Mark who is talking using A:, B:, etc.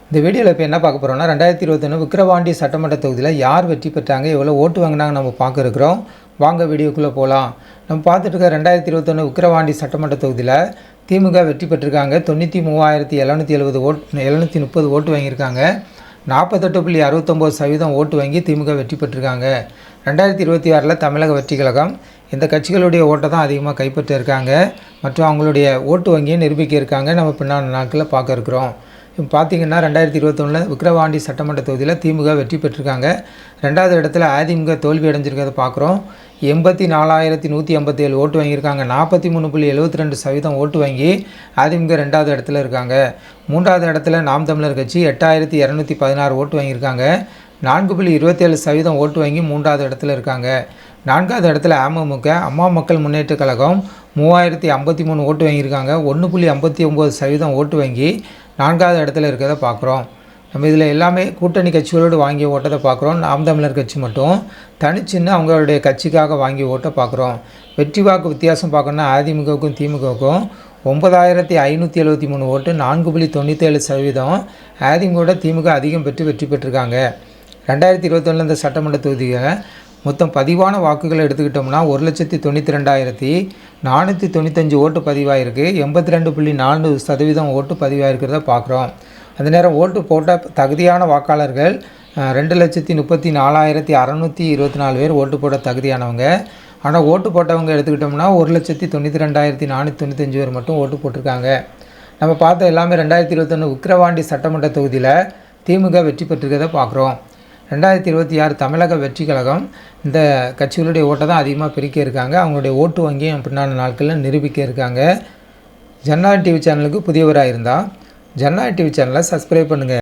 A: இந்த வீடியோவில் இப்போ என்ன பார்க்க போகிறோம்னா 2021 விக்கிரவாண்டி சட்டமன்ற தொகுதியில் யார் வெற்றி பெற்றாங்க, எவ்வளோ ஓட்டு வாங்கினாங்க நம்ம பார்க்க இருக்கிறோம். வாங்க வீடியோக்குள்ளே போகலாம். நம்ம பார்த்துட்டு இருக்க 2021 விக்கிரவாண்டி சட்டமன்ற தொகுதியில் திமுக வெற்றி பெற்றிருக்காங்க. 93,770 730 ஓட்டு வாங்கியிருக்காங்க. 48.69% ஓட்டு வாங்கி திமுக வெற்றி பெற்றிருக்காங்க. 2026 தமிழக வெற்றி கழகம் இந்த கட்சிகளுடைய ஓட்டை தான் அதிகமாக கைப்பற்ற இருக்காங்க மற்றும் அவங்களுடைய ஓட்டு வங்கியை நிரூபிக்க இருக்காங்க. நம்ம பின்னாடி நாட்களில் பார்க்க இருக்கிறோம். இப்போ பார்த்திங்கன்னா 2021 விக்கிரவாண்டி சட்டமன்ற தொகுதியில் திமுக வெற்றி பெற்றிருக்காங்க. 2வது இடத்துல அதிமுக தோல்வி அடைஞ்சிருக்கிறத பார்க்குறோம். 84,157 ஓட்டு வாங்கியிருக்காங்க. 43.72% ஓட்டு வாங்கி அதிமுக 2வது இடத்துல இருக்காங்க. 3வது இடத்துல நாம் தமிழர் கட்சி 8,216 ஓட்டு வாங்கியிருக்காங்க. 4.27% ஓட்டு வாங்கி 3வது இடத்துல இருக்காங்க. 4வது இடத்துல அமமுக அம்மா மக்கள் முன்னேற்ற கழகம் 3,053 ஓட்டு வாங்கியிருக்காங்க. 1.59% ஓட்டு வாங்கி 4வது இடத்துல இருக்கிறத பார்க்குறோம். நம்ம இதில் எல்லாமே கூட்டணி கட்சிகளோடு வாங்கிய ஓட்டத்தை பார்க்குறோம். நாம் தமிழர் கட்சி மட்டும் தனிச்சின்னு அவங்களுடைய கட்சிக்காக வாங்கிய ஓட்டை பார்க்குறோம். வெற்றி வாக்கு வித்தியாசம் பார்க்கணுன்னா அதிமுகவுக்கும் திமுகவுக்கும் 9,573 ஓட்டு 4.97%. அதிமுக திமுக அதிகம் பெற்று வெற்றி பெற்றிருக்காங்க. 2021 இந்த சட்டமன்ற தொகுதியில் மொத்தம் பதிவான வாக்குகளை எடுத்துக்கிட்டோம்னா 1,92,495 ஓட்டு பதிவாயிருக்கு. 82.4% ஓட்டு பதிவாயிருக்கிறத பார்க்குறோம். அந்த நேரம் ஓட்டு போட்ட தகுதியான வாக்காளர்கள் 2,34,624 பேர் ஓட்டு போட தகுதியானவங்க. ஆனால் ஓட்டு போட்டவங்க எடுத்துக்கிட்டோம்னா 1,92,495 பேர் மட்டும் ஓட்டு போட்டிருக்காங்க. நம்ம பார்த்த எல்லாமே 2021 விக்கிரவாண்டி சட்டமன்ற தொகுதியில் திமுக வெற்றி பெற்றிருக்கிறத பார்க்குறோம். 2026 தமிழக வெற்றி கழகம் இந்த கட்சிகளுடைய ஓட்டை தான் அதிகமாக பிரிக்க இருக்காங்க. அவங்களுடைய ஓட்டு வங்கியும் பின்னாடி நாட்களில் நிரூபிக்க இருக்காங்க. ஜனநாயக டிவி சேனலுக்கு புதியவராக இருந்தால் ஜனநாயக டிவி சேனலை சப்ஸ்கிரைப் பண்ணுங்கள்.